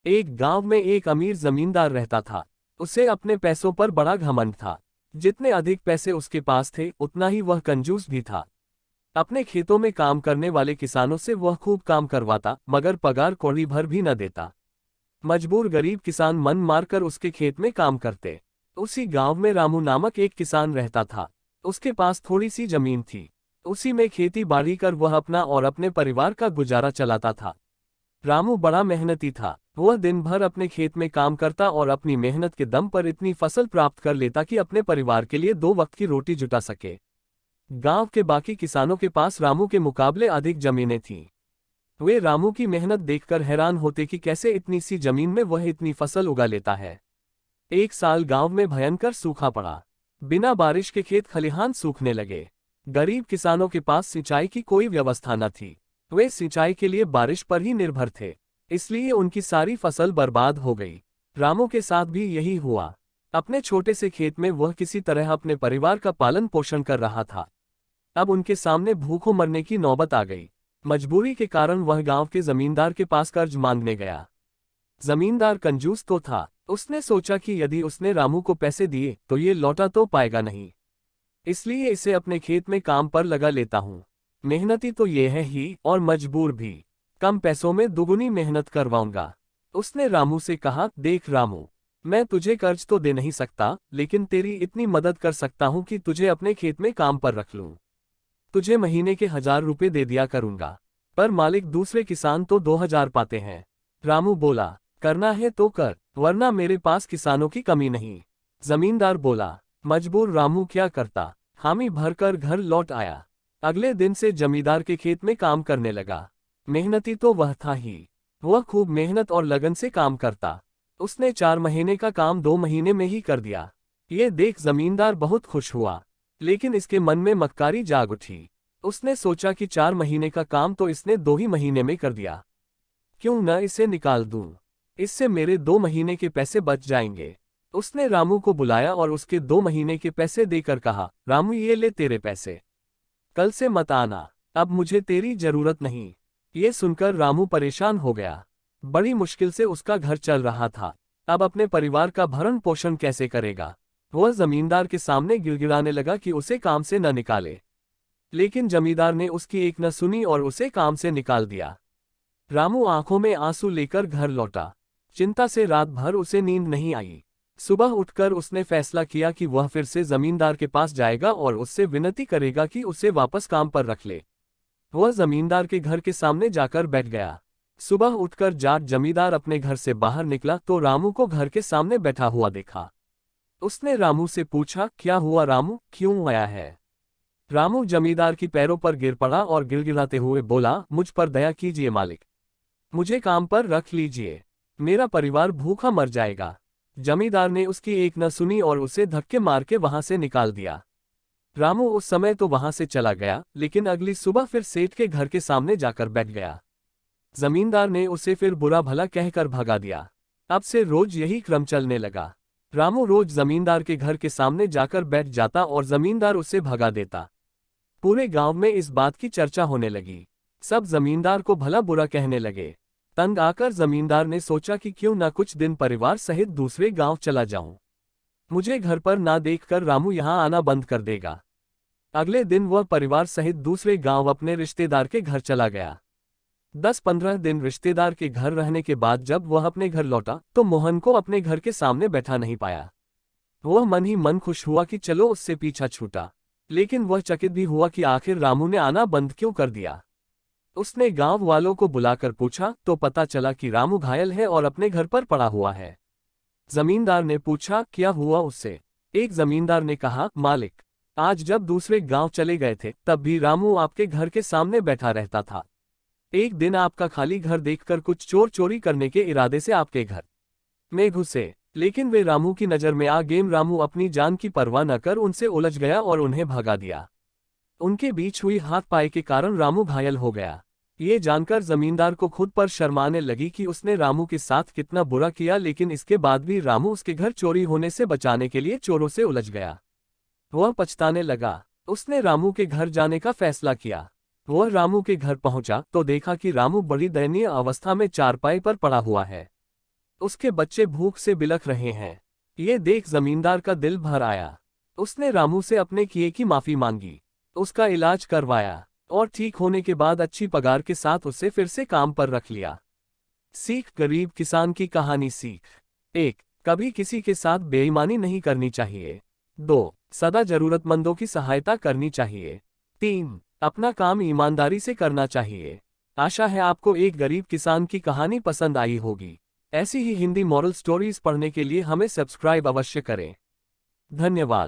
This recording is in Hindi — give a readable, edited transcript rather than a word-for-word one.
एक गांव में एक अमीर जमींदार रहता था। उसे अपने पैसों पर बड़ा घमंड था। जितने अधिक पैसे उसके पास थे उतना ही वह कंजूस भी था। अपने खेतों में काम करने वाले किसानों से वह खूब काम करवाता, मगर पगार कौड़ी भर भी न देता। मजबूर गरीब किसान मन मारकर उसके खेत में काम करते। उसी गांव में रामू नामक एक किसान रहता था। उसके पास थोड़ी सी जमीन थी। उसी में खेती बाड़ी कर वह अपना और अपने परिवार का गुजारा चलाता था। रामू बड़ा मेहनती था। वह दिन भर अपने खेत में काम करता और अपनी मेहनत के दम पर इतनी फसल प्राप्त कर लेता कि अपने परिवार के लिए 2 वक्त की रोटी जुटा सके। गांव के बाकी किसानों के पास रामू के मुकाबले अधिक जमीनें थीं। वे रामू की मेहनत देखकर हैरान होते कि कैसे इतनी सी जमीन में वह इतनी फसल उगा लेता है। एक साल गांव में भयंकर सूखा पड़ा। बिना बारिश के खेत खलिहान सूखने लगे। गरीब किसानों के पास सिंचाई की कोई व्यवस्था न थी। वे सिंचाई के लिए बारिश पर ही निर्भर थे, इसलिए उनकी सारी फसल बर्बाद हो गई। रामू के साथ भी यही हुआ। अपने छोटे से खेत में वह किसी तरह अपने परिवार का पालन पोषण कर रहा था। अब उनके सामने भूखों मरने की नौबत आ गई। मजबूरी के कारण वह गांव के जमींदार के पास कर्ज मांगने गया। जमींदार कंजूस तो था। उसने सोचा कि यदि उसने रामू को पैसे दिए तो ये लौटा तो पाएगा नहीं, इसलिए इसे अपने खेत में काम पर लगा लेता हूँ। मेहनती तो ये है ही और मजबूर भी। कम पैसों में दुगुनी मेहनत करवाऊंगा। उसने रामू से कहा, देख रामू, मैं तुझे कर्ज तो दे नहीं सकता, लेकिन तेरी इतनी मदद कर सकता हूँ कि तुझे अपने खेत में काम पर रख लूँ। तुझे महीने के 1000 रुपये दे दिया करूंगा। पर मालिक, दूसरे किसान तो 2000 पाते हैं। रामू बोला, करना है तो कर, वरना मेरे पास किसानों की कमी नहीं। जमींदार बोला। मजबूर रामू क्या करता, हामी भरकर घर लौट आया। अगले दिन से जमींदार के खेत में काम करने लगा। मेहनती तो वह था ही। वह खूब मेहनत और लगन से काम करता। उसने 4 महीने का काम 2 महीने में ही कर दिया। ये देख जमींदार बहुत खुश हुआ, लेकिन इसके मन में मक्कारी जाग उठी। उसने सोचा कि 4 महीने का काम तो इसने 2 ही महीने में कर दिया, क्यों न इसे निकाल दूं। इससे मेरे 2 महीने के पैसे बच जाएंगे। उसने रामू को बुलाया और उसके 2 महीने के पैसे देकर कहा, रामू ये ले तेरे पैसे, कल से मत आना, अब मुझे तेरी जरूरत नहीं। ये सुनकर रामू परेशान हो गया। बड़ी मुश्किल से उसका घर चल रहा था। अब अपने परिवार का भरण पोषण कैसे करेगा। वह जमींदार के सामने गिड़गिड़ाने लगा कि उसे काम से न निकाले, लेकिन जमींदार ने उसकी एक न सुनी और उसे काम से निकाल दिया। रामू आंखों में आंसू लेकर घर लौटा। चिंता से रात भर उसे नींद नहीं आई। सुबह उठकर उसने फैसला किया कि वह फिर से जमींदार के पास जाएगा और उससे विनती करेगा कि उसे वापस काम पर रख ले। वह जमींदार के घर के सामने जाकर बैठ गया। सुबह उठकर जाट जमींदार अपने घर से बाहर निकला तो रामू को घर के सामने बैठा हुआ देखा। उसने रामू से पूछा, क्या हुआ रामू, क्यों आया है। रामू जमींदार की पैरों पर गिर पड़ा और गिड़गिड़ाते हुए बोला, मुझ पर दया कीजिए मालिक, मुझे काम पर रख लीजिए, मेरा परिवार भूखा मर जाएगा। जमींदार ने उसकी एक न सुनी और उसे धक्के मार के वहां से निकाल दिया। रामू उस समय तो वहां से चला गया, लेकिन अगली सुबह फिर सेठ के घर के सामने जाकर बैठ गया। जमींदार ने उसे फिर बुरा भला कहकर भगा दिया। अब से रोज यही क्रम चलने लगा। रामू रोज जमींदार के घर के सामने जाकर बैठ जाता और जमींदार उसे भगा देता। पूरे गांव में इस बात की चर्चा होने लगी। सब जमींदार को भला बुरा कहने लगे। तंग आकर जमींदार ने सोचा कि क्यों ना कुछ दिन परिवार सहित दूसरे गांव चला जाऊं। मुझे घर पर ना देखकर रामू यहां आना बंद कर देगा। अगले दिन वह परिवार सहित दूसरे गांव अपने रिश्तेदार के घर चला गया। 10-15 दिन रिश्तेदार के घर रहने के बाद जब वह अपने घर लौटा तो मोहन को अपने घर के सामने बैठा नहीं पाया। वह मन ही मन खुश हुआ कि चलो उससे पीछा छूटा, लेकिन वह चकित भी हुआ कि आखिर रामू ने आना बंद क्यों कर दिया। उसने गांव वालों को बुलाकर पूछा तो पता चला कि रामू घायल है और अपने घर पर पड़ा हुआ है। जमींदार ने पूछा, क्या हुआ उससे। एक जमींदार ने कहा, मालिक, आज जब दूसरे गांव चले गए थे तब भी रामू आपके घर के सामने बैठा रहता था। एक दिन आपका खाली घर देखकर कुछ चोर चोरी करने के इरादे से आपके घर में घुसे, लेकिन वे रामू की नजर में आ गए। रामू अपनी जान की परवाह न कर उनसे उलझ गया और उन्हें भगा दिया। उनके बीच हुई हाथ पाई के कारण रामू घायल हो गया। ये जानकर जमींदार को खुद पर शर्माने लगी कि उसने रामू के साथ कितना बुरा किया, लेकिन इसके बाद भी रामू उसके घर चोरी होने से बचाने के लिए चोरों से उलझ गया। वह पछताने लगा। उसने रामू के घर जाने का फैसला किया। वह रामू के घर पहुंचा तो देखा कि रामू बड़ी दयनीय अवस्था में चारपाई पर पड़ा हुआ है। उसके बच्चे भूख से बिलख रहे हैं। ये देख जमींदार का दिल भर आया। उसने रामू से अपने किए की माफी मांगी, उसका इलाज करवाया और ठीक होने के बाद अच्छी पगार के साथ उसे फिर से काम पर रख लिया। सीख, गरीब किसान की कहानी। सीख 1, कभी किसी के साथ बेईमानी नहीं करनी चाहिए। 2, सदा जरूरतमंदों की सहायता करनी चाहिए। 3, अपना काम ईमानदारी से करना चाहिए। आशा है आपको एक गरीब किसान की कहानी पसंद आई होगी। ऐसी ही हिंदी मॉरल स्टोरीज पढ़ने के लिए हमें सब्सक्राइब अवश्य करें। धन्यवाद।